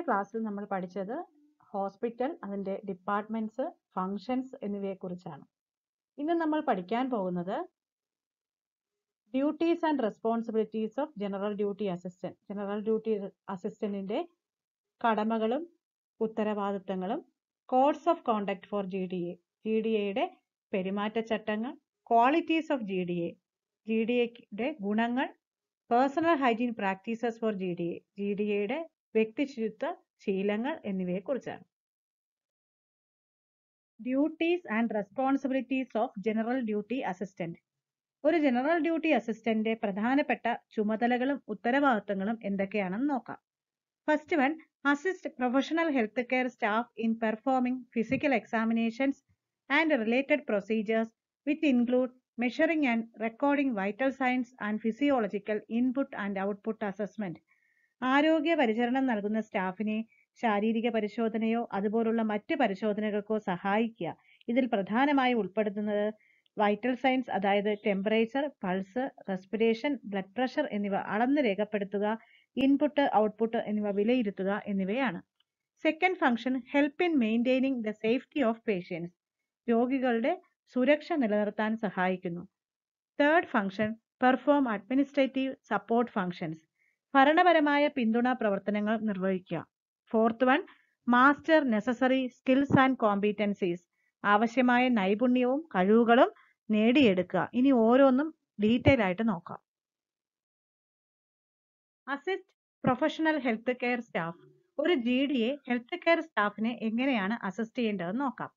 ക്ലാസ്സിൽ നമ്മൾ പഠിച്ചത് ഹോസ്പിറ്റൽ, അതിൻ്റെ ഡിപ്പാർട്ട്മെന്റ്സ്, ഫങ്ഷൻസ് എന്നിവയെക്കുറിച്ചാണ്. ഇന്ന് നമ്മൾ പഠിക്കാൻ പോകുന്നത് duties and responsibilities of general duty assistant. General duty അസിസ്റ്റന്റിന്റെ കടമകളും ഉത്തരവാദിത്തങ്ങളും, codes of conduct for GDA, GDAയുടെ പെരുമാറ്റച്ചട്ടങ്ങൾ, ക്വാളിറ്റീസ് ഓഫ് GDA, GDAയുടെ ഗുണങ്ങൾ, personal hygiene practices for GDA, GDAയുടെ വ്യക്തിശുചിത്വ ശീലങ്ങൾ എന്നിവയെക്കുറിച്ചാണ്. Duties and responsibilities of general duty assistant. ഒരു ജനറൽ ഡ്യൂട്ടി അസിസ്റ്റന്റിന്റെ പ്രധാനപ്പെട്ട ചുമതലകളും ഉത്തരവാദിത്തങ്ങളും എന്തൊക്കെയാണെന്ന് നോക്കാം. First one, assist professional health care staff in performing physical examinations and related procedures which include measuring and recording vital science and physiological input and output assessment. ആരോഗ്യ പരിചരണം നൽകുന്ന സ്റ്റാഫിനെ ശാരീരിക പരിശോധനയോ അതുപോലുള്ള മറ്റ് പരിശോധനകൾക്കോ സഹായിക്കുക. ഇതിൽ പ്രധാനമായി ഉൾപ്പെടുത്തുന്നത് വൈറ്റൽ സയൻസ്, അതായത് temperature, pulse, respiration, blood pressure എന്നിവ അളന്ന് രേഖപ്പെടുത്തുക, ഇൻപുട്ട്, ഔട്ട്പുട്ട് എന്നിവ വിലയിരുത്തുക എന്നിവയാണ്. Second function, help in maintaining the safety of patients. രോഗികളുടെ സുരക്ഷ നിലനിർത്താൻ സഹായിക്കുന്നു. Third function, perform administrative support functions. ഭരണപരമായ പിന്തുണ പ്രവർത്തനങ്ങൾ നിർവഹിക്കുക. Fourth one, master necessary skills and competencies. ആവശ്യമായ നൈപുണ്യവും കഴിവുകളും നേടിയെടുക്കുക. ഇനി ഓരോന്നും ഡീറ്റെയിൽ ആയിട്ട് നോക്കാം. Assist professional health care staff. ഒരു GDA ഹെൽത്ത് കെയർ സ്റ്റാഫിനെ എങ്ങനെയാണ് അസിസ്റ്റ് ചെയ്യേണ്ടതെന്ന് നോക്കാം.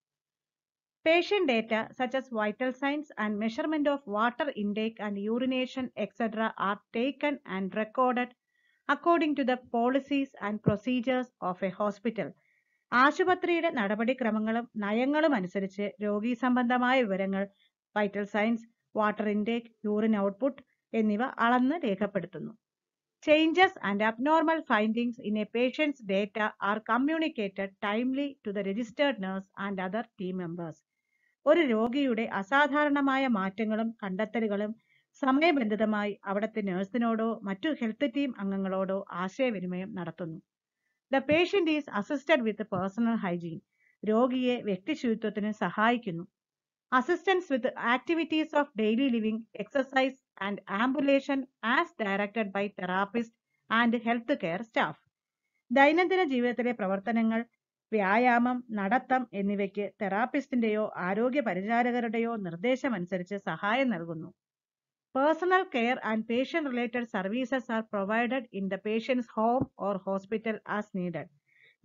Patient data such as vital signs and measurement of water intake and urination etc. are taken and recorded according to the policies and procedures of a hospital. ആശുപത്രിയുടെ നടപടിക്രമങ്ങളും നയങ്ങളും അനുസരിച്ച് രോഗി സംബന്ധമായ വിവരങ്ങൾ, vital science, water intake, urine output എന്നിവ അളന്ന് രേഖപ്പെടുത്തുന്നു. Changes and abnormal findings in a patient's data are communicated timely to the registered nurse and other team members. ഒരു രോഗിയുടെ അസാധാരണമായ മാറ്റങ്ങളും കണ്ടെത്തലുകളും സമയബന്ധിതമായി അവിടുത്തെ നഴ്സിനോടോ മറ്റു ഹെൽത്ത് ടീം അംഗങ്ങളോടോ ആശയവിനിമയം നടത്തുന്നു. The patient is assisted with personal hygiene. രോഗിയെ വ്യക്തിശുചിത്വത്തിന് സഹായിക്കുന്നു. Assistance with activities of daily living, exercise and ambulation as directed by therapist and health care staff. ദൈനംദിന ജീവിതത്തിലെ പ്രവർത്തനങ്ങൾ, വ്യായാമം, നടത്തം എന്നിവയ്ക്ക് തെറാപ്പിസ്റ്റിന്റെയോ ആരോഗ്യ പരിചാരകരുടെയോ നിർദ്ദേശമനുസരിച്ച് സഹായം നൽകുന്നു. Personal care and patient related services are provided in the patients home or hospital as needed.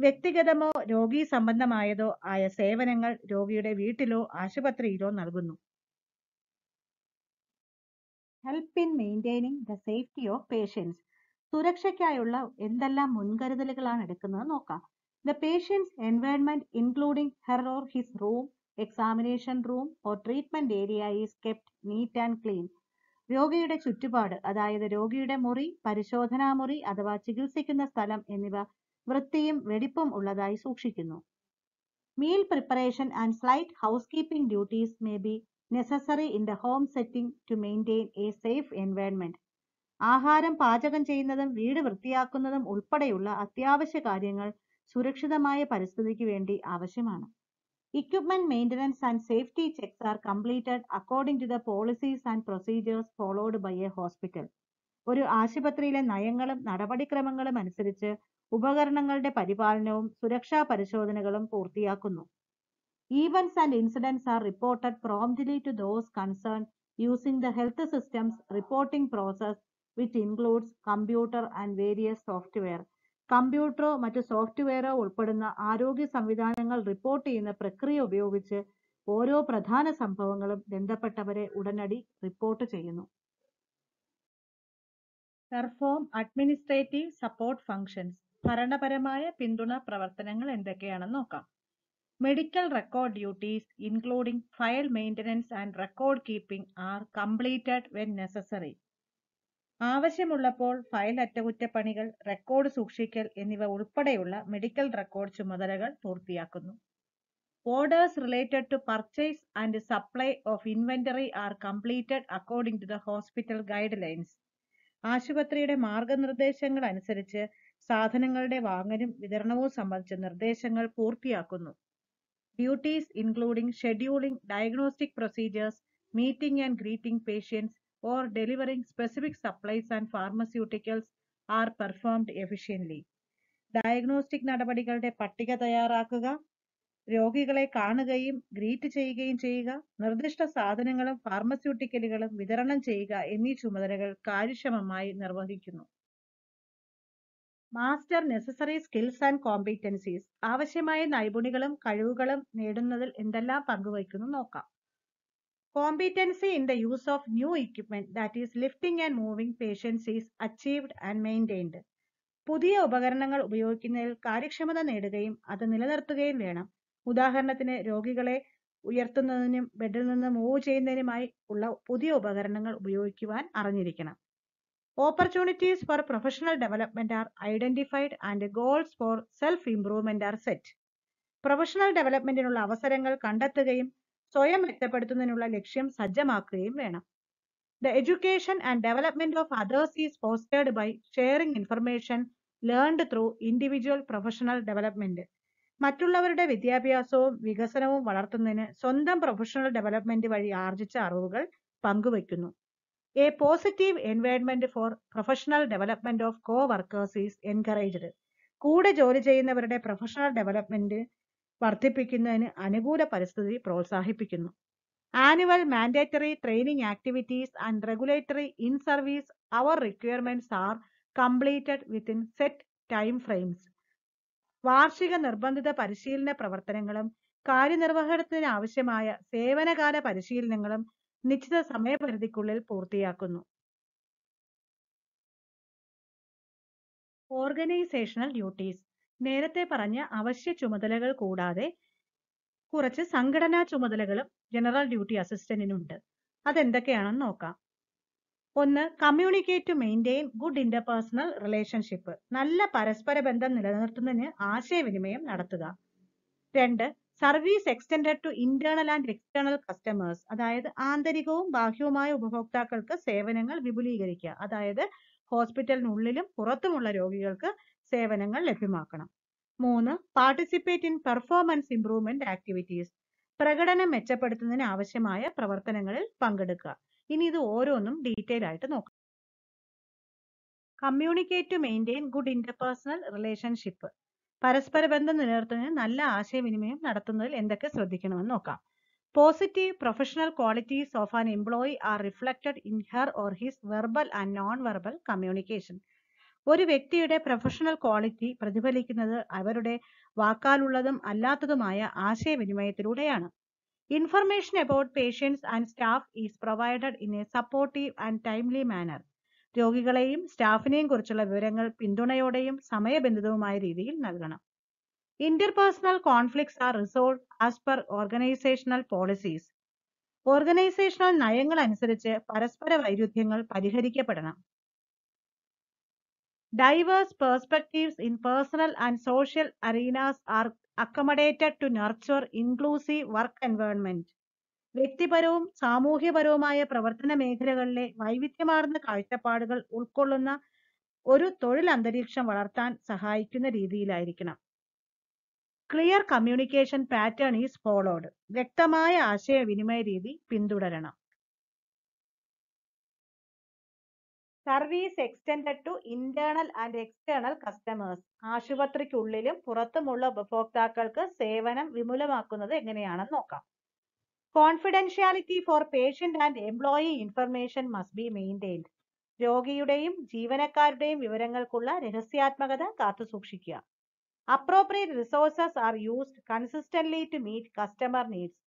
വ്യക്തിഗതമോ രോഗി സംബന്ധമായതോ ആയ സേവനങ്ങൾ രോഗിയുടെ വീട്ടിലോ ആശുപത്രിയിലോ നൽകുന്നു. Help in maintaining the safety of patients. സുരക്ഷയ്ക്കായുള്ള എന്തെല്ലാം മുൻകരുതലുകളാണ് എടുക്കുന്നത് നോക്കാം. The patient's environment, including her or his room, examination room or treatment area is kept neat and clean. രോഗിയുടെ ചുറ്റുപാട്, അതായത് രോഗിയുടെ മുറി, പരിശോധനാ മുറി അഥവാ ചികിത്സിക്കുന്ന സ്ഥലം എന്നിവ വൃത്തിയും വെടിപ്പും ഉള്ളതായി സൂക്ഷിക്കുന്നു. Meal preparation and slight housekeeping duties may be necessary in the home setting to maintain a safe environment. ആഹാരം പാചകം ചെയ്യുന്നതും വീട് വൃത്തിയാക്കുന്നതും ഉൾപ്പെടെയുള്ള അത്യാവശ്യ കാര്യങ്ങൾ സുരക്ഷിതമായ പരിസ്ഥിതിക്ക് വേണ്ടി ആവശ്യമാണ്. Equipment maintenance and safety checks are completed according to the policies and procedures followed by a hospital. ഒരു ആശുപത്രിയിലെ നയങ്ങളും നടപടിക്രമങ്ങളും അനുസരിച്ച് ഉപകരണങ്ങളുടെ പരിപാലനവും സുരക്ഷാ പരിശോധനകളും പൂർത്തിയാക്കുന്നു. Events and incidents are reported promptly to those concern using the health systems reporting process which includes computer and various software. കമ്പ്യൂട്ടറോ മറ്റു സോഫ്റ്റ്വെയറോ ഉൾപ്പെടുന്ന ആരോഗ്യ സംവിധാനങ്ങൾ റിപ്പോർട്ട് ചെയ്യുന്ന പ്രക്രിയ ഉപയോഗിച്ച് ഓരോ പ്രധാന സംഭവങ്ങളും ബന്ധപ്പെട്ടവരെ ഉടനടി റിപ്പോർട്ട് ചെയ്യുന്നു. Perform administrative support functions. ഭരണപരമായ പിന്തുണ പ്രവർത്തനങ്ങൾ എന്തൊക്കെയാണെന്ന് നോക്കാം. Medical record duties including file maintenance and record keeping are completed when necessary. ആവശ്യമുള്ളപ്പോൾ ഫയൽ അറ്റകുറ്റപ്പണികൾ, റെക്കോർഡ് സൂക്ഷിക്കൽ എന്നിവ ഉൾപ്പെടെയുള്ള മെഡിക്കൽ റെക്കോർഡ് ചുമതലകൾ പൂർത്തിയാക്കുന്നു. Orders related to purchase and supply of inventory are completed according to the hospital guidelines. ആശുപത്രിയുടെ മാർഗനിർദ്ദേശങ്ങൾ അനുസരിച്ച് സാധനങ്ങളുടെ വാങ്ങലും വിതരണവും സംബന്ധിച്ച നിർദ്ദേശങ്ങൾ പൂർത്തിയാക്കുന്നു. Duties including scheduling diagnostic procedures, meeting and greeting patients or delivering specific supplies and pharmaceuticals are performed efficiently. Diagnostic നടപടികളുടെ പട്ടിക തയ്യാറാക്കുക, രോഗികളെ കാണുകയും ഗ്രീറ്റ് ചെയ്യുകയും ചെയ്യുക, നിർദ്ദിഷ്ട സാധനങ്ങളും ഫാർമസ്യൂട്ടിക്കലുകളും വിതരണം ചെയ്യുക എന്നീ ചുമതലകൾ കാര്യക്ഷമമായി നിർവഹിക്കുന്നു. Master necessary skills and competencies. ആവശ്യമായ നൈപുണികളും കഴിവുകളും നേടുന്നതിൽ എന്തെല്ലാം പങ്കുവയ്ക്കുന്നു നോക്കാം. Competency in the use of new equipment, that is lifting and moving patients, is achieved and maintained. പുതിയ ഉപകരണങ്ങൾ ഉപയോഗിക്കുന്നതിൽ കാര്യക്ഷമത നേടുകയും അത് നിലനിർത്തുകയും വേണം. ഉദാഹരണത്തിന് രോഗികളെ ഉയർത്തുന്നതിനും ബെഡിൽ നിന്ന് മൂവ് ചെയ്യുന്നതിനുമായി ഉള്ള പുതിയ ഉപകരണങ്ങൾ ഉപയോഗിക്കുവാൻ അറിഞ്ഞിരിക്കണം. Opportunities for professional development are identified and goals for self-improvement are set. Professional ഡെവലപ്മെന്റിനുള്ള അവസരങ്ങൾ കണ്ടെത്തുകയും സ്വയം മെച്ചപ്പെടുത്തുന്നതിനുള്ള ലക്ഷ്യം സജ്ജമാക്കുകയും വേണം. The education and development of others is fostered by sharing information learned through individual professional development. മറ്റുള്ളവരുടെ വിദ്യാഭ്യാസവും വികസനവും വളർത്തുന്നതിന് സ്വന്തം പ്രൊഫഷണൽ ഡെവലപ്മെന്റ് വഴി ആർജിച്ച അറിവുകൾ പങ്കുവയ്ക്കുന്നു. A positive environment for professional development of co-workers is encouraged. കൂടെ ജോലി ചെയ്യുന്നവരുടെ പ്രൊഫഷണൽ ഡെവലപ്മെന്റ് വർദ്ധിപ്പിക്കുന്നതിന് അനുകൂല പരിസ്ഥിതി പ്രോത്സാഹിപ്പിക്കുന്നു. Annual mandatory training activities and regulatory in-service hour requirements are completed within set time frames. വാർഷിക നിർബന്ധിത പരിശീലന പ്രവർത്തനങ്ങളും കാര്യനിർവഹണത്തിന് ആവശ്യമായ സേവനകാല പരിശീലനങ്ങളും നിശ്ചിത സമയപരിധിക്കുള്ളിൽ പൂർത്തിയാക്കുന്നു. Organisational duties. നേരത്തെ പറഞ്ഞ അവശ്യ ചുമതലകൾ കൂടാതെ കുറച്ച് സംഘടനാ ചുമതലകളും ജനറൽ ഡ്യൂട്ടി അസിസ്റ്റന്റിനുണ്ട്. അതെന്തൊക്കെയാണെന്ന് നോക്കാം. 1. Communicate to maintain good interpersonal relationship. നല്ല പരസ്പര ബന്ധം നിലനിർത്തുന്നതിന് ആശയവിനിമയം നടത്തുക. 2. Service extended to internal and external customers. അതായത് ആന്തരികവും ബാഹ്യവുമായ ഉപഭോക്താക്കൾക്ക് സേവനങ്ങൾ വിപുലീകരിക്കുക. അതായത് ഹോസ്പിറ്റലിനുള്ളിലും പുറത്തുമുള്ള രോഗികൾക്ക് സേവനങ്ങൾ ലഭ്യമാക്കണം. 3. Participate in performance improvement activities. പ്രകടനം മെച്ചപ്പെടുത്തുന്നതിന് ആവശ്യമായ പ്രവർത്തനങ്ങളിൽ പങ്കെടുക്കുക. ഇനി ഇത് ഓരോന്നും ഡീറ്റെയിൽ ആയിട്ട് നോക്കാം. Communicate to maintain good interpersonal relationship. പരസ്പര ബന്ധം നിലനിർത്തുന്നതിന് നല്ല ആശയവിനിമയം നടത്തുന്നതിൽ എന്തൊക്കെ ശ്രദ്ധിക്കണമെന്ന് നോക്കാം. Positive professional qualities of an employee are reflected in her or his verbal and non verbal communication. ഒരു വ്യക്തിയുടെ പ്രൊഫഷണൽ ക്വാളിറ്റി പ്രതിഫലിക്കുന്നത് അവരുടെ വാക്കാലുള്ളതും അല്ലാത്തതുമായ ആശയവിനിമയത്തിലൂടെയാണ്. Information about patients and staff is provided in a supportive and timely manner. രോഗികളെയും സ്റ്റാഫിനെയും കുറിച്ചുള്ള വിവരങ്ങൾ പിന്തുണയോടെയും സമയബന്ധിതവുമായ രീതിയിൽ നൽകണം. Interpersonal conflicts are resolved as per organisational policies. Organisational നയങ്ങൾ അനുസരിച്ച് പരസ്പര വൈരുദ്ധ്യങ്ങൾ പരിഹരിക്കപ്പെടണം. Diverse perspectives in personal and social arenas are accommodated to nurture inclusive work environment. വ്യക്തിപരവും സാമൂഹ്യപരവുമായ പ്രവർത്തന മേഖലകളിലെ വൈവിധ്യമാർന്ന കാഴ്ചപ്പാടുകൾ ഉൾക്കൊള്ളുന്ന ഒരു തൊഴിൽ അന്തരീക്ഷം വളർത്താൻ സഹായിക്കുന്ന രീതിയിലായിരിക്കണം. Clear communication pattern is followed. വ്യക്തമായ ആശയവിനിമയ രീതി പിന്തുടരണം. Service extended to internal and external customers. ആശുപത്രിക്കുള്ളിലും പുറത്തുമുള്ള ഉപഭോക്താക്കൾക്ക് സേവനം വിപുലമാക്കുന്നത് എങ്ങനെയാണെന്ന് നോക്കാം. Confidentiality for patient and employee information must be maintained. രോഗിയുടെയും ജീവനക്കാരുടെയും വിവരങ്ങൾക്കുള്ള രഹസ്യാത്മകത കാത്തുസൂക്ഷിക്കുക. Appropriate resources are used consistently to meet customer needs.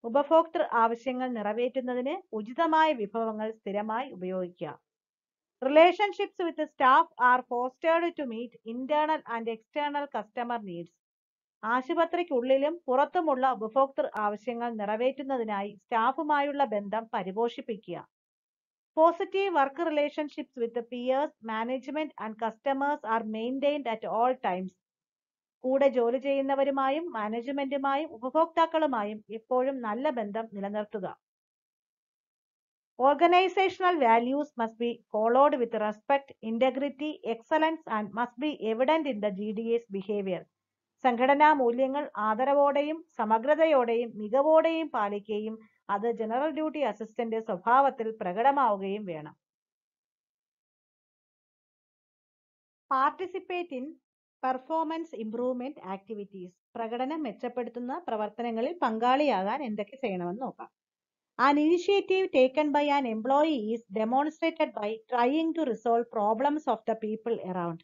ഉപഭോക്തൃ ആവശ്യങ്ങൾ നിറവേറ്റുന്നതിന് ഉചിതമായ വിഭവങ്ങൾ സ്ഥിരമായി ഉപയോഗിക്കുക. Relationships with the staff are fostered to meet internal and external customer needs. ആശുപത്രിക്കുള്ളിലും പുറത്തുമുള്ള ഉപഭോക്തൃ ആവശ്യങ്ങൾ നിറവേറ്റുന്നതിനായി സ്റ്റാഫുമായുള്ള ബന്ധം പരിപോഷിപ്പിക്കുക. Positive work relationships with peers, management and customers are maintained at all times. കൂടെ ജോലി ചെയ്യുന്നവരുമായും മാനേജ്മെന്റുമായും ഉപഭോക്താക്കളുമായും എപ്പോഴും നല്ല ബന്ധം നിലനിർത്തുക. Organizational values must be followed with respect, integrity, excellence, and must be evident in the GDA's behavior. സംഘടനാ മൂല്യങ്ങൾ ആദരവോടെയും സമഗ്രതയോടെയും മികവോടെയും പാലിക്കുകയും അത് ജനറൽ ഡ്യൂട്ടി അസിസ്റ്റന്റ് സ്വഭാവത്തിൽ പ്രകടമാവുകയും വേണം. Participate in performance improvement activities. പ്രകടനം മെച്ചപ്പെടുത്തുന്ന പ്രവർത്തനങ്ങളിൽ പങ്കാളിയാകാൻ എന്തൊക്കെ ചെയ്യണമെന്ന് നോക്കാം. An initiative taken by an employee is demonstrated by trying to resolve problems of the people around.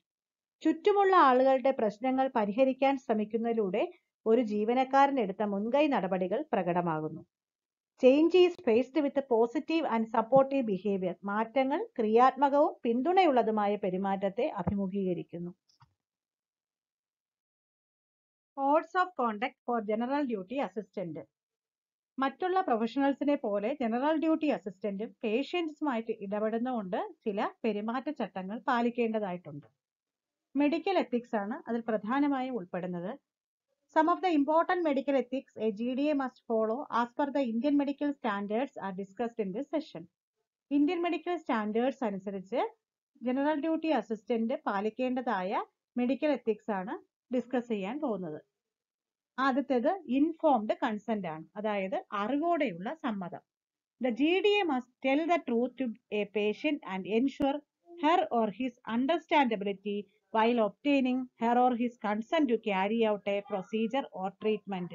ചുറ്റുമുള്ള ആളുകളുടെ പ്രശ്നങ്ങൾ പരിഹരിക്കാൻ ശ്രമിക്കുന്നതിലൂടെ ഒരു ജീവനക്കാരൻ എടുത്ത മുൻകൈ നടപടികൾ പ്രകടമാകുന്നു. Change is faced with positive and supportive behaviour. മാറ്റങ്ങൾ ക്രിയാത്മകവും പിന്തുണയുള്ളതുമായ പെരുമാറ്റത്തെ അഭിമുഖീകരിക്കുന്നു. Codes of conduct for general duty assistant. മറ്റുള്ള പ്രൊഫഷണൽസിനെ പോലെ ജനറൽ ഡ്യൂട്ടി അസിസ്റ്റന്റും പേഷ്യൻസുമായിട്ട് ഇടപെടുന്നതുകൊണ്ട് ചില പെരുമാറ്റച്ചട്ടങ്ങൾ പാലിക്കേണ്ടതായിട്ടുണ്ട്. മെഡിക്കൽ എത്തിക്സ് ആണ് അതിൽ പ്രധാനമായും ഉൾപ്പെടുന്നത്. Some of the important medical ethics a GDA must follow as per the Indian medical standards are discussed in this session. Indian medical standards അനുസരിച്ച് general duty assistant പാലിക്കേണ്ടതായ medical ethics ആണ് discuss ചെയ്യാൻ പോകുന്നത്. ആദ്യത്തേത് ഇൻഫോംഡ് കൺസെന്റ് ആണ്, അതായത് അറിവോടെയുള്ള സമ്മതം. The GDA must tell the truth to a patient and ensure her or his understandability while obtaining her or his consent to carry out a procedure or treatment.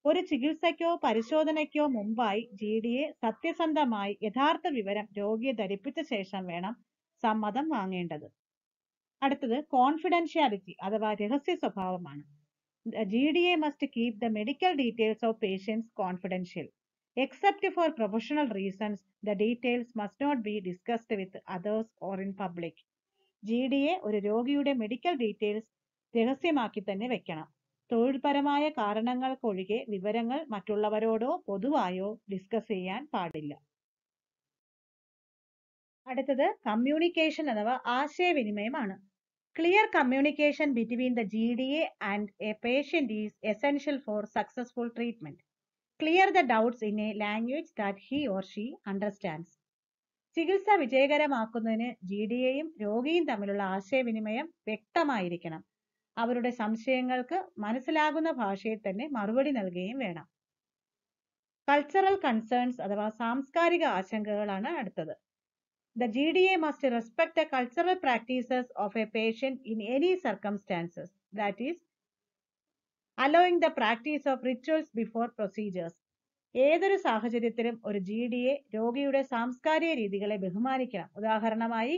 ഒരു ചികിത്സയ്ക്കോ പരിശോധനയ്ക്കോ മുമ്പായി GDA സത്യസന്ധമായി യഥാർത്ഥ വിവരം രോഗിയെ ധരിപ്പിച്ച ശേഷം വേണം സമ്മതം വാങ്ങേണ്ടത്. അടുത്തത് കോൺഫിഡൻഷ്യാലിറ്റി അഥവാ രഹസ്യ സ്വഭാവമാണ്. The GDA must keep the medical details of patients confidential. Except for professional reasons, the details must not be discussed with others or in public. GDA ഒരു രോഗിയുടെ മെഡിക്കൽ ഡീറ്റെയിൽസ് രഹസ്യമാക്കി തന്നെ വെക്കണം. തൊഴിൽപരമായ കാരണങ്ങൾക്കൊഴികെ വിവരങ്ങൾ മറ്റുള്ളവരോടോ പൊതുവായോ ഡിസ്കസ് ചെയ്യാൻ പാടില്ല. അടുത്തത് കമ്മ്യൂണിക്കേഷൻ അഥവാ ആശയവിനിമയമാണ്. Clear communication between the GDA and a patient is essential for successful treatment. Clear the doubts in a language that he or she understands. ചികിത്സ വിജയകരമാക്കുന്നതിന് GDAയും രോഗിയും തമ്മിലുള്ള ആശയവിനിമയം വ്യക്തമായിരിക്കണം. അവരുടെ സംശയങ്ങൾക്ക് മനസ്സിലാകുന്ന ഭാഷയിൽ തന്നെ മറുപടി നൽകുകയും വേണം. കൾച്ചറൽ കൺസേൺസ് അഥവാ സാംസ്കാരിക ആശങ്കകളാണ് അടുത്തത്. The GDA must respect the cultural practices of a patient in any circumstances, that is, allowing the practice of rituals before procedures. ഏതൊരു സാഹചര്യത്തിലും ഒരു GDA രോഗിയുടെ സാംസ്കാരിക രീതികളെ ബഹുമാനിക്കണം. ഉദാഹരണമായി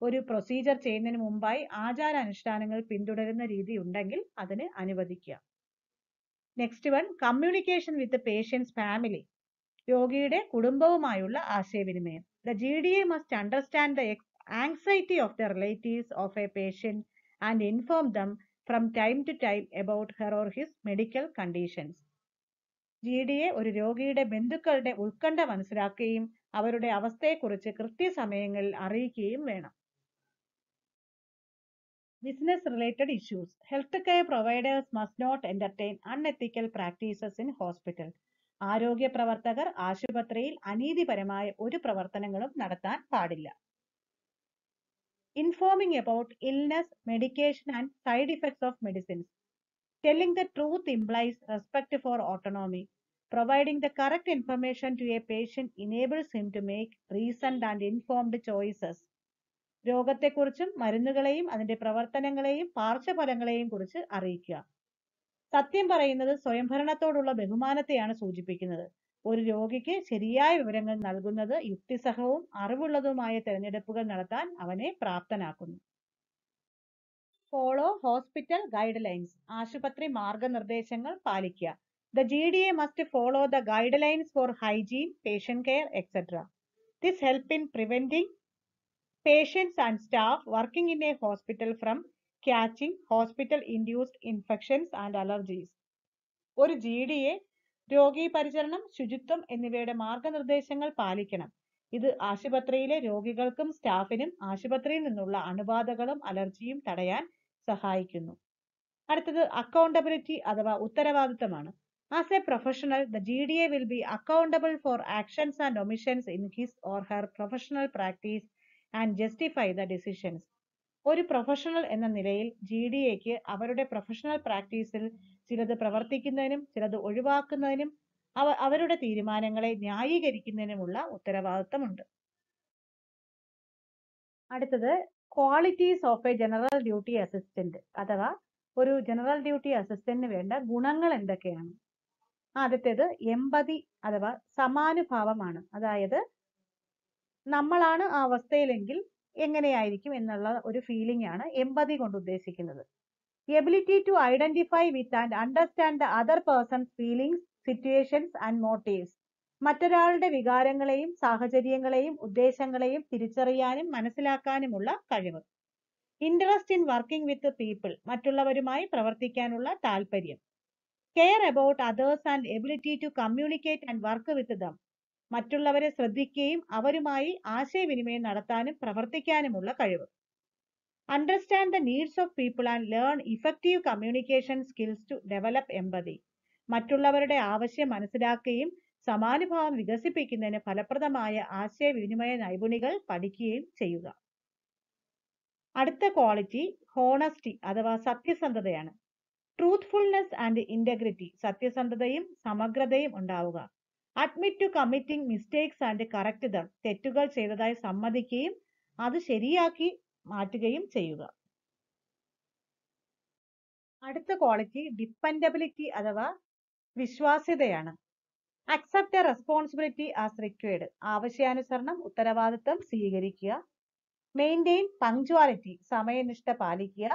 ഒരു പ്രൊസീജിയർ ചെയ്യുന്നതിന് മുമ്പായി ആചാരാനുഷ്ഠാനങ്ങൾ പിന്തുടരുന്ന രീതി ഉണ്ടെങ്കിൽ അതിന് അനുവദിക്കുക. Next one, communication with patient's family. രോഗിയുടെ കുടുംബവുമായുള്ള ആശയവിനിമയം. The GDA must understand the anxiety of the relatives of a patient and inform them from time to time about her or his medical conditions. GDA ഒരു രോഗിയുടെ ബന്ധുക്കളുടെ ഉത്കണ്ഠ മനസ്സിലാക്കുകയും അവരുടെ അവസ്ഥയെക്കുറിച്ച് കൃത്യസമയങ്ങളിൽ അറിയിക്കുകയും വേണം. Business related issues. Health care providers must not entertain unethical practices in hospital. ആരോഗ്യ പ്രവർത്തകർ ആശുപത്രിയിൽ അനീതിപരമായ ഒരു പ്രവർത്തനങ്ങളും നടത്താൻ പാടില്ല. Informing about illness, medication and side effects of medicines. Telling the truth implies respect for autonomy. Providing the correct information to a patient enables him to make reasoned and informed choices. രോഗത്തെക്കുറിച്ചും മരുന്നുകളെയും അതിന്റെ പ്രവർത്തനങ്ങളെയും പാർശ്വഫലങ്ങളെയും കുറിച്ച് അറിയിക്കുക. സത്യം പറയുന്നത് സ്വയംഭരണത്തോടുള്ള ബഹുമാനത്തെയാണ് സൂചിപ്പിക്കുന്നത്. ഒരു രോഗിക്ക് ശരിയായ വിവരങ്ങൾ നൽകുന്നത് യുക്തിസഹവും അറിവുള്ളതുമായ തിരഞ്ഞെടുപ്പുകൾ നടത്താൻ അവനെ പ്രാപ്തനാക്കുന്നു. Follow hospital guidelines. ആശുപത്രി മാർഗനിർദ്ദേശങ്ങൾ പാലിക്കുക. The GDA must follow the guidelines for hygiene, patient care, etc. This helps in preventing patients and staff working in a hospital from catching hospital-induced infections and allergies. ഒരു GDA രോഗി പരിചരണം, ശുചിത്വം എന്നിവയുടെ മാർഗനിർദ്ദേശങ്ങൾ പാലിക്കണം. ഇത് ആശുപത്രിയിലെ രോഗികൾക്കും സ്റ്റാഫിനും ആശുപത്രിയിൽ നിന്നുള്ള അണുബാധകളും അലർജിയും തടയാൻ സഹായിക്കുന്നു. അടുത്തത് അക്കൗണ്ടബിലിറ്റി അഥവാ ഉത്തരവാദിത്തമാണ്. As a professional, the GDA will be accountable for actions and omissions in his or her professional practice and justify the decisions. ഒരു പ്രൊഫഷണൽ എന്ന നിലയിൽ GDAക്ക് അവരുടെ പ്രൊഫഷണൽ പ്രാക്ടീസിൽ ചിലത് പ്രവർത്തിക്കുന്നതിനും ചിലത് ഒഴിവാക്കുന്നതിനും അവരുടെ തീരുമാനങ്ങളെ ന്യായീകരിക്കുന്നതിനുമുള്ള ഉത്തരവാദിത്തമുണ്ട്. അടുത്തത് qualities of A general duty assistant അഥവാ ഒരു ജനറൽ ഡ്യൂട്ടി അസിസ്റ്റന്റിന് വേണ്ട ഗുണങ്ങൾ എന്തൊക്കെയാണ്? ആദ്യത്തേത് എമ്പതി അഥവാ സമാനുഭാവമാണ്. അതായത് നമ്മളാണ് ആ അവസ്ഥയിലെങ്കിൽ എങ്ങനെയായിരിക്കും എന്നുള്ള ഒരു ഫീലിംഗ് ആണ് എമ്പതി കൊണ്ട് ഉദ്ദേശിക്കുന്നത്. Ability to identify with and understand the other person's feelings, situations and motives. മറ്റൊരാളുടെ വികാരങ്ങളെയും സാഹചര്യങ്ങളെയും ഉദ്ദേശങ്ങളെയും തിരിച്ചറിയാനും മനസ്സിലാക്കാനുമുള്ള കഴിവ്. Interest in working with people. മറ്റുള്ളവരുമായി പ്രവർത്തിക്കാനുള്ള താല്പര്യം. Care about others and ability to communicate and work with them. മറ്റുള്ളവരെ ശ്രദ്ധിക്കുകയും അവരുമായി ആശയവിനിമയം നടത്താനും പ്രവർത്തിക്കാനുമുള്ള കഴിവ്. Understand the needs of people and learn effective communication skills to develop empathy. മറ്റുള്ളവരുടെ ആവശ്യം മനസ്സിലാക്കുകയും സമാനുഭാവം വികസിപ്പിക്കുന്നതിന് ഫലപ്രദമായ ആശയവിനിമയ നൈപുണികൾ പഠിക്കുകയും ചെയ്യുക. അടുത്ത ക്വാളിറ്റി ഹോണസ്റ്റി അഥവാ സത്യസന്ധതയാണ്. Truthfulness and integrity. സത്യസന്ധതയും സമഗ്രതയും ഉണ്ടാവുക. Admit to committing mistakes and correct them. തെറ്റുകൾ ചെയ്തതായി സമ്മതിക്കുകയും അത് ശരിയാക്കി മാറ്റുകയും ചെയ്യുക. അടുത്ത ക്വാളിറ്റി ഡിപ്പെൻഡബിലിറ്റി അഥവാ വിശ്വാസ്യതയാണ്. Accept a responsibility as required. ആവശ്യാനുസരണം ഉത്തരവാദിത്തം സ്വീകരിക്കുക. Maintain punctuality. സമയനിഷ്ഠ പാലിക്കുക.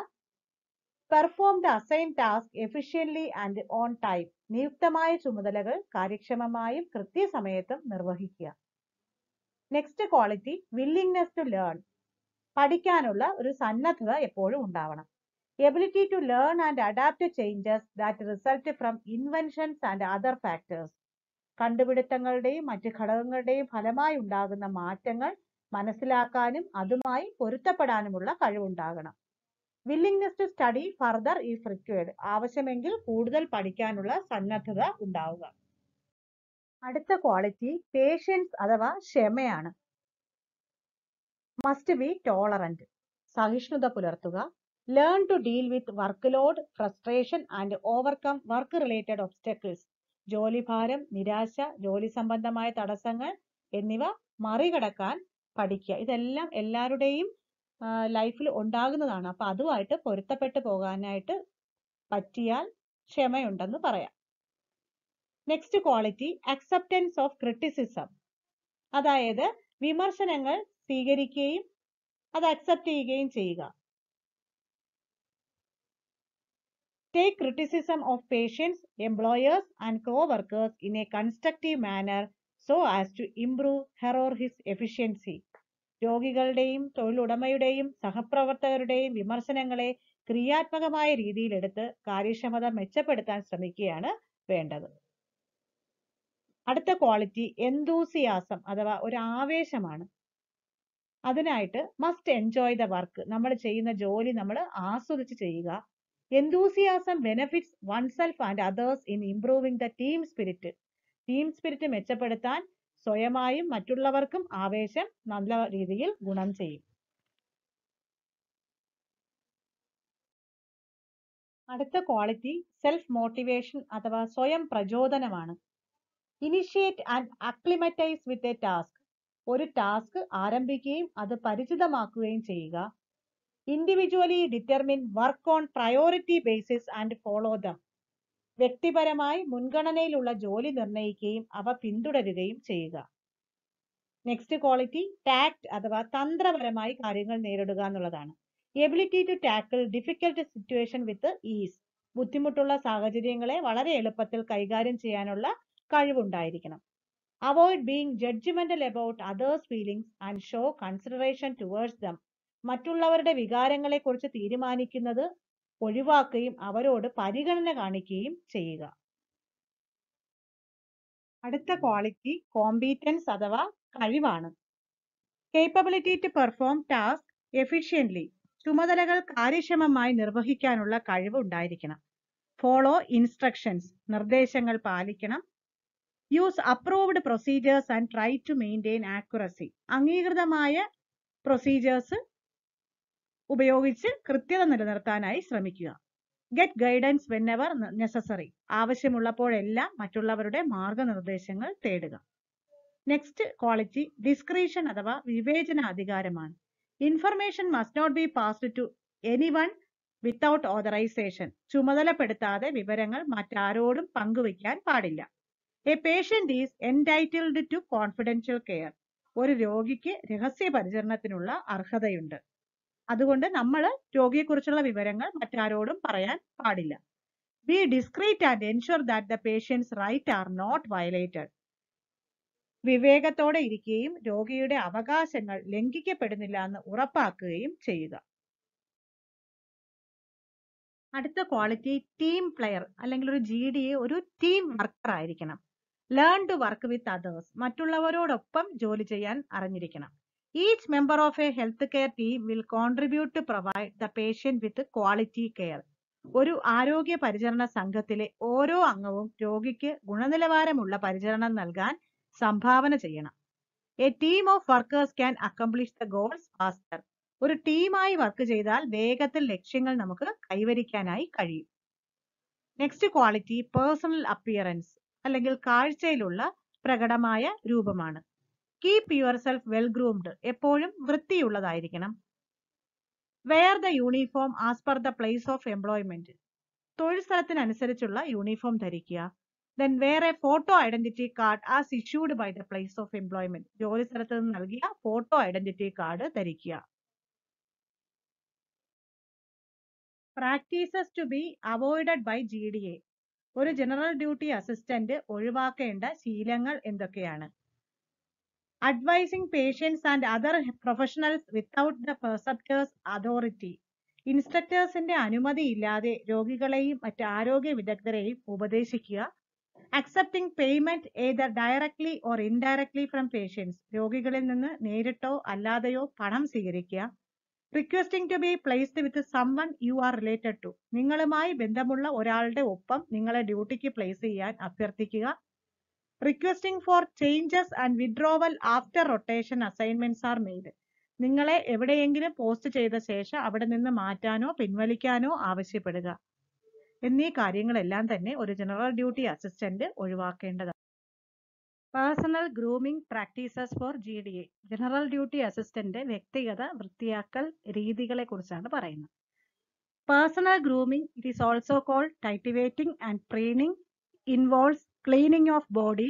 Perform the assign task efficiently and on time. നിയുക്തമായ ചുമതലകൾ കാര്യക്ഷമമായും കൃത്യസമയത്തും നിർവഹിക്കുക. Next quality willingness to learn. പഠിക്കാനുള്ള ഒരു സന്നദ്ധത എപ്പോഴും ഉണ്ടാവണം. Ability to learn and adapt changes that result from inventions and other factors. കണ്ടുപിടുത്തങ്ങളുടെയും മറ്റ് ഘടകങ്ങളുടെയും ഫലമായി ഉണ്ടാകുന്ന മാറ്റങ്ങൾ മനസ്സിലാക്കാനും അതുമായി പൊരുത്തപ്പെടാനുമുള്ള കഴിവുണ്ടാകണം. Willingness to study further if required. ആവശ്യമെങ്കിൽ കൂടുതൽ പഠിക്കാനുള്ള സന്നദ്ധത ഉണ്ടാവുക. അടുത്ത ക്വാളിറ്റി പേഷ്യൻസ് അഥവാ ക്ഷമയാണ്. Must be tolerant. സഹിഷ്ണുത പുലർത്തുക. Learn to deal with workload, frustration and overcome work related obstacles. ജോലിഭാരം, നിരാശ, ജോലി സംബന്ധമായ തടസ്സങ്ങൾ എന്നിവ മറികടക്കാൻ പഠിക്കുക. ഇതെല്ലാം എല്ലാവരുടെയും ലൈഫിൽ ഉണ്ടാകുന്നതാണ്. അപ്പൊ അതുമായിട്ട് പൊരുത്തപ്പെട്ടു പോകാനായിട്ട് പറ്റിയാൽ ക്ഷമയുണ്ടെന്ന് പറയാം. Next quality acceptance of criticism. അതായത് വിമർശനങ്ങൾ സ്വീകരിക്കുകയും അത് അക്സെപ്റ്റ് ചെയ്യുകയും ചെയ്യുക. Take criticism of patients, employers and co-workers in a constructive manner so as to improve her or his efficiency. രോഗികളുടെയും തൊഴിലുടമയുടെയും സഹപ്രവർത്തകരുടെയും വിമർശനങ്ങളെ ക്രിയാത്മകമായ രീതിയിലെടുത്ത് കാര്യക്ഷമത മെച്ചപ്പെടുത്താൻ ശ്രമിക്കുകയാണ് വേണ്ടത്. അടുത്ത ക്വാളിറ്റി എന്തൂസിയാസം അഥവാ ഒരു ആവേശമാണ്. അതിനായിട്ട് മസ്റ്റ് എൻജോയ് ദ വർക്ക്. നമ്മൾ ചെയ്യുന്ന ജോലി നമ്മൾ ആസ്വദിച്ച് ചെയ്യുക. എന്തൂസിയാസം benefits oneself and others in improving the team spirit. Team spirit മെച്ചപ്പെടുത്താൻ സ്വയമായും മറ്റുള്ളവർക്കും ആവേശം നല്ല രീതിയിൽ ഗുണം ചെയ്യും. അടുത്ത ക്വാളിറ്റി സെൽഫ് മോട്ടിവേഷൻ അഥവാ സ്വയം പ്രചോദനമാണ്. Initiate and acclimatize with a task. ഒരു ടാസ്ക് ആരംഭിക്കുകയും അത് പരിചിതമാക്കുകയും ചെയ്യുക. Individually determine work on priority basis and follow them. വ്യക്തിപരമായി മുൻഗണനയിലുള്ള ജോലി നിർണ്ണയിക്കുകയും അവ പിന്തുടരുകയും ചെയ്യുക. നെക്സ്റ്റ് ക്വാളിറ്റി ടാക്ട് അഥവാ തന്ത്രപരമായി കാര്യങ്ങൾ നേരിടുക എന്നുള്ളതാണ്. Ability to tackle difficult situation with ease. ബുദ്ധിമുട്ടുള്ള സാഹചര്യങ്ങളെ വളരെ എളുപ്പത്തിൽ കൈകാര്യം ചെയ്യാനുള്ള കഴിവുണ്ടായിരിക്കണം. Avoid being judgmental about others feelings and show consideration towards them. മറ്റുള്ളവരുടെ വികാരങ്ങളെ കുറിച്ച് തീരുമാനിക്കുന്നത് ഒഴിവാക്കുകയും അവരോട് പരിഗണന കാണിക്കുകയും ചെയ്യുക. അടുത്ത ക്വാളിറ്റി കോമ്പീറ്റൻസ് അഥവാ കഴിവാണ്. Capability to perform task efficiently. ചുമതലകൾ കാര്യക്ഷമമായി നിർവഹിക്കാനുള്ള കഴിവ് ഉണ്ടായിരിക്കണം. ഫോളോ ഇൻസ്ട്രക്ഷൻസ്, നിർദ്ദേശങ്ങൾ പാലിക്കണം. Use approved procedures and try to maintain accuracy, അംഗീകൃതമായ പ്രൊസീജിയേഴ്സ് ഉപയോഗിച്ച് കൃത്യത നിലനിർത്താനായി ശ്രമിക്കുക. ഗെറ്റ് ഗൈഡൻസ് വെന്നെവർ നെസസറി, ആവശ്യമുള്ളപ്പോഴെല്ലാം മറ്റുള്ളവരുടെ മാർഗനിർദ്ദേശങ്ങൾ തേടുക. നെക്സ്റ്റ് ക്വാളിറ്റി ഡിസ്ക്രീഷൻ അഥവാ വിവേചന അധികാരമാണ്. Information must not be passed to anyone without authorization, ചുമതലപ്പെടുത്താതെ വിവരങ്ങൾ മറ്റാരോടും പങ്കുവയ്ക്കാൻ പാടില്ല. A patient is entitled to confidential care, ഒരു രോഗിക്ക് രഹസ്യ പരിചരണത്തിനുള്ള അർഹതയുണ്ട്. അതുകൊണ്ട് നമ്മൾ രോഗിയെക്കുറിച്ചുള്ള വിവരങ്ങൾ മറ്റാരോടും പറയാൻ പാടില്ല. Be discreet and ensure that the patients right are not violated, വിവേകത്തോടെ ഇരിക്കുകയും രോഗിയുടെ അവകാശങ്ങൾ ലംഘിക്കപ്പെടുന്നില്ല എന്ന് ഉറപ്പാക്കുകയും ചെയ്യുക. അടുത്ത ക്വാളിറ്റി ടീം പ്ലെയർ അല്ലെങ്കിൽ ഒരു GDA ഒരു ടീം വർക്കർ ആയിരിക്കണം. Learn to work with others, മറ്റുള്ളവരോടൊപ്പം ജോലി ചെയ്യാൻ അറിഞ്ഞിരിക്കണം. Each member of a health care team will contribute to provide the patient with quality care. ഒരു ആരോഗ്യ പരിചരണ സംഘത്തിലെ ഓരോ അംഗവും രോഗിക്ക് ഗുണനിലവാരമുള്ള പരിചരണം നൽകാൻ സംഭാവന ചെയ്യണം. A team of workers can accomplish the goals faster, ഒരു ടീമായി വർക്ക് ചെയ്താൽ വേഗത്തിൽ ലക്ഷ്യങ്ങൾ നമുക്ക് കൈവരിക്കാനായി കഴിയും. നെക്സ്റ്റ് ക്വാളിറ്റി പേഴ്സണൽ അപ്പിയറൻസ് അല്ലെങ്കിൽ കാഴ്ചയിലുള്ള പ്രകടമായ രൂപമാണ്. Keep yourself well groomed, എപ്പോഴും വൃത്തിയുള്ളതായിരിക്കണം. Wear the uniform as per the place of employment, തൊഴിൽ സ്ഥലത്തിനനുസരിച്ചുള്ള യൂണിഫോം ധരിക്കുക. Then wear a photo identity card as issued by the place of employment, ജോലി സ്ഥലത്ത് നിന്ന് നൽകിയ ഫോട്ടോ ഐഡന്റിറ്റി കാർഡ് ധരിക്കുക. Practices to be avoided by GDA, ഒരു general duty assistant ഒഴിവാക്കേണ്ട ശീലങ്ങൾ എന്തൊക്കെയാണ്? Advising patients and other professionals without the prescriber's authority, ഇൻസ്ട്രക്ടേഴ്സിന്റെ അനുമതി ഇല്ലാതെ രോഗികളെയും മറ്റ് ആരോഗ്യ വിദഗ്ധരെയും ഉപദേശിക്കുക. Accepting payment either directly or indirectly from patients, രോഗികളിൽ നിന്ന് നേരിട്ടോ അല്ലാതെയോ പണം സ്വീകരിക്കുക. Requesting to be placed with someone you are related to, നിങ്ങളുമായി ബന്ധമുള്ള ഒരാളുടെ ഒപ്പം നിങ്ങളെ ഡ്യൂട്ടിക്ക് പ്ലേസ് ചെയ്യാൻ അഭ്യർത്ഥിക്കുക. Requesting for changes and withdrawal after rotation assignments are made, നിങ്ങളെ എവിടെയെങ്കിലും പോസ്റ്റ് ചെയ്ത ശേഷം അവിടെ നിന്ന് മാറ്റാനോ പിൻവലിക്കാനോ ആവശ്യപ്പെടുക എന്നീ കാര്യങ്ങളെല്ലാം തന്നെ ഒരു ജനറൽ ഡ്യൂട്ടി അസിസ്റ്റന്റ് ഒഴിവാക്കേണ്ടതാണ്. Personal grooming practices for GDA, general duty assistant വ്യക്തിഗത വൃത്തിയാക്കൽ രീതികളെ കുറിച്ചാണ് പറയുന്നത്. Personal grooming, it is also called titivating and preening, involves cleaning of body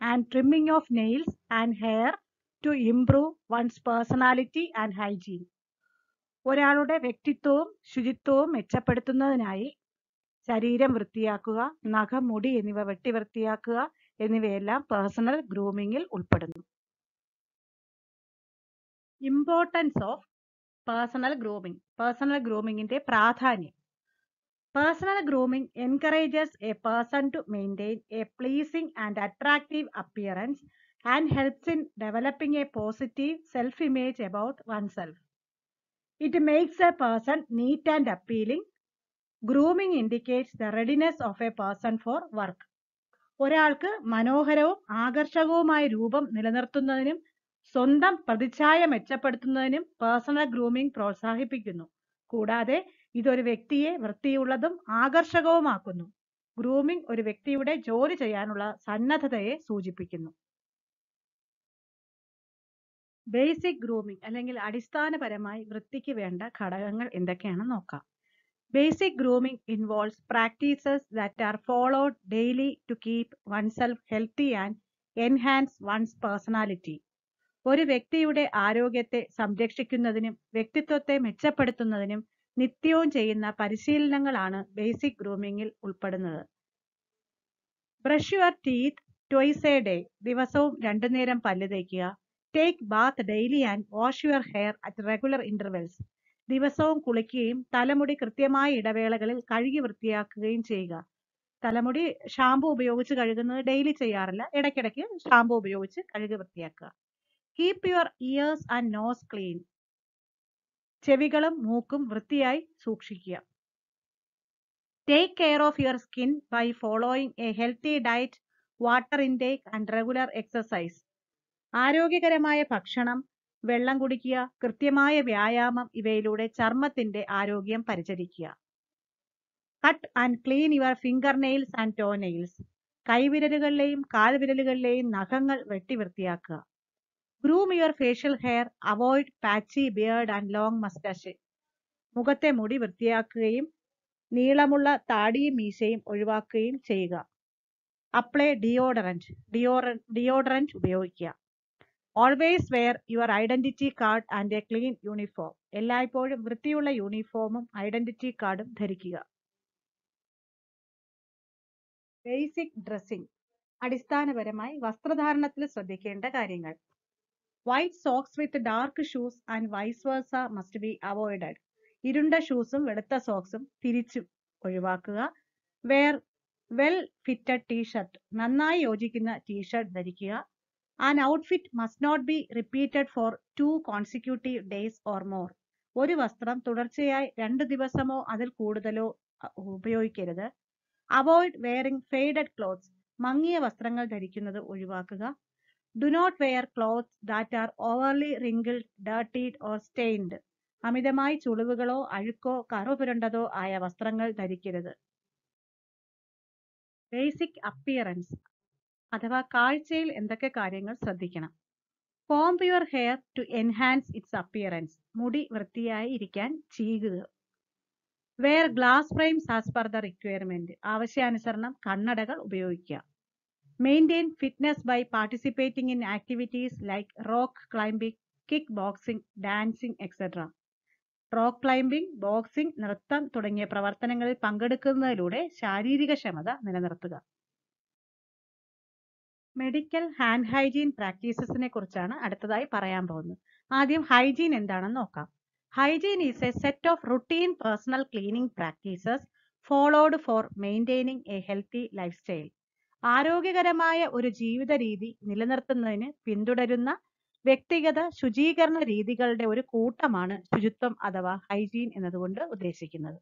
and trimming of nails and hair to improve one's personality and hygiene, ഒരാളുടെ വ്യക്തിത്വവും ശുചിത്വവും മെച്ചപ്പെടുത്തുന്നതിനായി ശരീരം വൃത്തിയാക്കുക, നഖം, മുടി എന്നിവ വെട്ടി വൃത്തിയാക്കുക എന്നിവയെല്ലാം പേഴ്സണൽ ഗ്രൂമിംഗിൽ ഉൾപ്പെടുന്നു. Importance of personal grooming, personal ഗ്രൂമിംഗിന്റെ പ്രാധാന്യം. Personal grooming encourages a person to maintain a pleasing and attractive appearance and helps in developing a positive self image about oneself. It makes a person neat and appealing. Grooming indicates the readiness of a person for work, ഒരാൾക്ക് മനോഹരവും ആകർഷകവുമായ രൂപം നിലനിർത്തുന്നതിനും സ്വന്തം പ്രതിച്ഛായ മെച്ചപ്പെടുത്തുന്നതിനും personal grooming പ്രോത്സാഹിപ്പിക്കുന്നു. കൂടാതെ ഇതൊരു വ്യക്തിയെ വൃത്തിയുള്ളതും ആകർഷകവുമാക്കുന്നു. ഗ്രൂമിംഗ് ഒരു വ്യക്തിയുടെ ജോലി ചെയ്യാനുള്ള സന്നദ്ധതയെ സൂചിപ്പിക്കുന്നു. ബേസിക് ഗ്രൂമിംഗ് അല്ലെങ്കിൽ അടിസ്ഥാനപരമായി വൃത്തിക്ക് വേണ്ട ഘടകങ്ങൾ എന്തൊക്കെയാണെന്ന് നോക്കാം. Basic grooming involves practices that are followed daily to keep oneself healthy and enhance one's personality. ഒരു വ്യക്തിയുടെ ആരോഗ്യത്തെ സംരക്ഷിക്കുന്നതിനും വ്യക്തിത്വത്തെ മെച്ചപ്പെടുത്തുന്നതിനും നിത്യവും ചെയ്യുന്ന പരിശീലനങ്ങളാണ് ബേസിക് ഗ്രൂമിംഗിൽ ഉൾപ്പെടുന്നത്. Brush your teeth twice A day, ദിവസവും 2 നേരം പല്ല് തേക്കുക. Take Baat daily and wash your hair at regular intervals, ദിവസവും കുളിക്കുകയും തലമുടി കൃത്യമായ ഇടവേളകളിൽ കഴുകി വൃത്തിയാക്കുകയും ചെയ്യുക. തലമുടി ഷാമ്പു ഉപയോഗിച്ച് കഴുകുന്നത് ഡെയിലി ചെയ്യാറില്ല, ഇടയ്ക്കിടയ്ക്ക് ഷാമ്പു ഉപയോഗിച്ച് കഴുകി വൃത്തിയാക്കുക. Keep your ears and nose clean, ചെവികളും മൂക്കും വൃത്തിയായി സൂക്ഷിക്കുക. Take care of your skin by following a healthy diet, water intake and regular exercise. ആരോഗ്യകരമായ ഭക്ഷണം, വെള്ളം കുടിക്കുക, കൃത്യമായ വ്യായാമം ഇവയിലൂടെ ചർമ്മത്തിന്റെ ആരോഗ്യം പരിചരിക്കുക. Cut and clean your fingernails and toenails. കൈവിരലുകളിലെയും കാൽവിരലുകളിലെയും നഖങ്ങൾ വെട്ടി വൃത്തിയാക്കുക. Groom your facial hair. Avoid patchy beard and long mustache. മുഖത്തെ മുടി വൃത്തിയാക്കുകയും നീളമുള്ള താടിയും മീശയും ഒഴിവാക്കുകയും ചെയ്യുക. Apply deodorant. Deodorant ഉപയോഗിക്കുക. Always wear your identity card and a clean uniform. എല്ലായ്പ്പോഴും വൃത്തിയുള്ള യൂണിഫോമും ഐഡന്റിറ്റി കാർഡും ധരിക്കുക. Basic dressing. അടിസ്ഥാനപരമായി വസ്ത്രധാരണത്തിൽ ശ്രദ്ധിക്കേണ്ട കാര്യങ്ങൾ. White socks with dark shoes and vice versa must be avoided. ഇരുണ്ട ഷൂസും വെളുത്ത സോക്സും തിരിച്ചും ഒഴിവാക്കുക. Wear well fitted t-shirt. നന്നായി യോജിക്കുന്ന ടീഷർട്ട് ധരിക്കുക. An outfit must not be repeated for 2 consecutive days or more. ഒരു വസ്ത്രം തുടർച്ചയായി 2 ദിവസമോ അതിൽ കൂടുതലോ ഉപയോഗിക്കരുത്. Avoid wearing faded clothes. മങ്ങിയ വസ്ത്രങ്ങൾ ധരിക്കുന്നത് ഒഴിവാക്കുക. Do not wear clothes that are overly wrinkled, dirtied or stained. അമിതമായി ചുളിവുകളോ അഴുക്കോ കറു പുരണ്ടതോ ആയ വസ്ത്രങ്ങൾ ധരിക്കരുത്. ബേസിക് അപ്പിയറൻസ് അഥവാ കാഴ്ചയിൽ എന്തൊക്കെ കാര്യങ്ങൾ ശ്രദ്ധിക്കണം. Comb your hair to enhance its appearance. മുടി വൃത്തിയായി ഇരിക്കാൻ ചീകുക. Wear glass frames as per the requirement. ആവശ്യാനുസരണം കണ്ണടകൾ ഉപയോഗിക്കുക. Maintain fitness by participating in activities like rock climbing, kick boxing, dancing etcetera. Rock climbing, boxing, നൃത്തം തുടങ്ങിയ പ്രവർത്തനങ്ങളിൽ പങ്കെടുക്കുന്നതിലൂടെ ശാരീരിക ക്ഷമത നിലനിർത്തുക. മെഡിക്കൽ ഹാൻഡ് ഹൈജീൻ പ്രാക്ടീസസിനെ കുറിച്ചാണ് അടുത്തതായി പറയാൻ പോകുന്നത്. ആദ്യം ഹൈജീൻ എന്താണെന്ന് നോക്കാം. Hygiene is A set of routine personal cleaning practices followed for maintaining A healthy life style. ആരോഗ്യകരമായ ഒരു ജീവിത രീതി നിലനിർത്തുന്നതിന് പിന്തുടരുന്ന വ്യക്തിഗത ശുചീകരണ രീതികളുടെ ഒരു കൂട്ടമാണ് ശുചിത്വം അഥവാ ഹൈജീൻ എന്നതുകൊണ്ട് ഉദ്ദേശിക്കുന്നത്.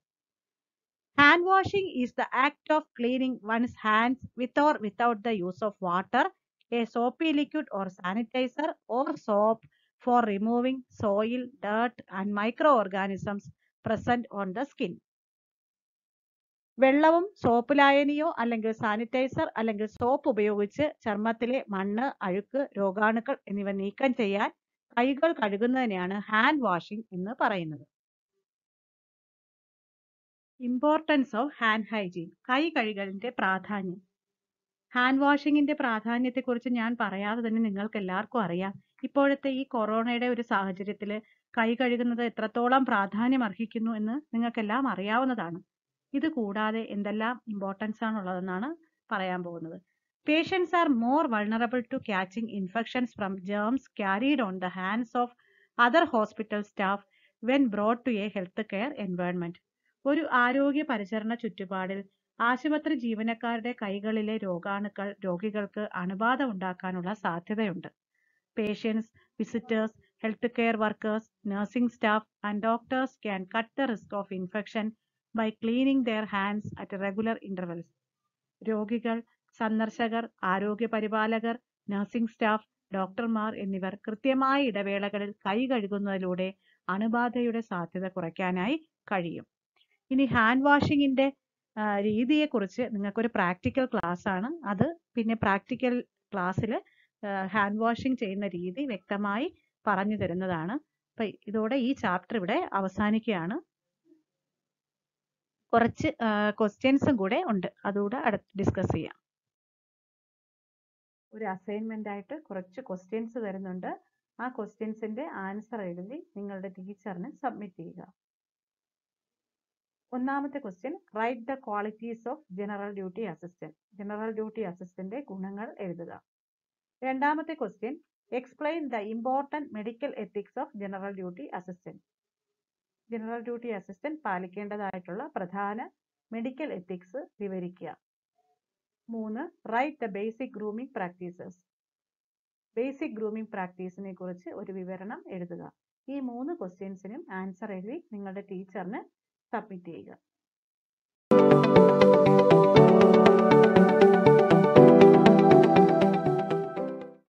Hand washing is the act of cleaning one's hands with or without the use of water, a soapy liquid or sanitiser or soap for removing soil, dirt and microorganisms present on the skin. വെള്ളവും soap ലായനിയോ അല്ലെങ്കിൽ sanitiser അല്ലെങ്കിൽ soap ഉപയോഗിച്ച് ചർമ്മത്തിലെ മണ്ണ്, അഴുക്ക്, രോഗാണുക്കൾ എന്നിവ നീക്കം ചെയ്യാൻ കൈകൾ കഴുകുന്നതിനെയാണ് ഹാൻഡ് വാഷിംഗ് എന്ന് പറയുന്നത്. Importance of hand hygiene. കൈ കഴുകലിന്റെ പ്രാധാന്യം. ഹാൻഡ് വാഷിങ്ങിന്റെ പ്രാധാന്യത്തെക്കുറിച്ച് ഞാൻ പറയാതെ തന്നെ നിങ്ങൾക്ക് എല്ലാവർക്കും അറിയാം. ഇപ്പോഴത്തെ ഈ കൊറോണയുടെ ഒരു സാഹചര്യത്തിൽ കൈ കഴുകുന്നത് എത്രത്തോളം പ്രാധാന്യം അർഹിക്കുന്നു എന്ന് നിങ്ങൾക്കെല്ലാം അറിയാവുന്നതാണ്. ഇത് കൂടാതെ എന്തെല്ലാം ഇമ്പോർട്ടൻസ് ആണുള്ളതെന്നാണ് പറയാൻ പോകുന്നത്. Patients are more vulnerable to catching infections from germs carried on the hands of other hospital staff when brought to a healthcare environment. ഒരു ആരോഗ്യ പരിചരണ ചുറ്റുപാടിൽ ആശുപത്രി ജീവനക്കാരുടെ കൈകളിലെ രോഗാണുക്കൾ രോഗികൾക്ക് അണുബാധ ഉണ്ടാക്കാനുള്ള സാധ്യതയുണ്ട്. Patients, visitors, healthcare workers, nursing staff and doctors can cut the risk of infection by cleaning their hands at regular intervals. രോഗികൾ, സന്ദർശകർ, ആരോഗ്യ പരിപാലകർ, നഴ്സിംഗ് സ്റ്റാഫ്, ഡോക്ടർമാർ എന്നിവർ കൃത്യമായ ഇടവേളകളിൽ കൈ കഴുകുന്നതിലൂടെ അണുബാധയുടെ സാധ്യത കുറയ്ക്കാനായി കഴിയും. ഇനി ഹാൻഡ് വാഷിങ്ങിന്റെ രീതിയെക്കുറിച്ച് നിങ്ങൾക്കൊരു പ്രാക്ടിക്കൽ ക്ലാസ് ആണ്. അത് പിന്നെ പ്രാക്ടിക്കൽ ക്ലാസ്സിൽ ഹാൻഡ് വാഷിംഗ് ചെയ്യുന്ന രീതി വ്യക്തമായി പറഞ്ഞു തരുന്നതാണ്. അപ്പൊ ഇതോടെ ഈ ചാപ്റ്റർ ഇവിടെ അവസാനിക്കുകയാണ്. കുറച്ച് ക്വസ്റ്റ്യൻസും കൂടെ ഉണ്ട്, അതുകൂടെ അടുത്ത് ഡിസ്കസ് ചെയ്യാം. ഒരു അസൈൻമെന്റ് ആയിട്ട് കുറച്ച് ക്വസ്റ്റ്യൻസ് തരുന്നുണ്ട്. ആ ക്വസ്റ്റ്യൻസിന്റെ ആൻസർ എഴുതി നിങ്ങളുടെ ടീച്ചറിന് സബ്മിറ്റ് ചെയ്യുക. ഒന്നാമത്തെ question, write the qualities of general duty assistant. General duty assistant ഗുണങ്ങൾ എഴുതുക. രണ്ടാമത്തെ question, explain the important medical ethics of general duty assistant. General duty assistant പാലിക്കേണ്ടതായിട്ടുള്ള പ്രധാന മെഡിക്കൽ എത്തിക്സ് വിവരിക്കുക. 3, write the basic grooming practices. Basic grooming പ്രാക്ടീസിനെ കുറിച്ച് ഒരു വിവരണം എഴുതുക. ഈ 3 ക്വസ്റ്റ്യൻസിനും ആൻസർ എഴുതി നിങ്ങളുടെ ടീച്ചറിന് സബ്മിറ്റ് ചെയ്യുക.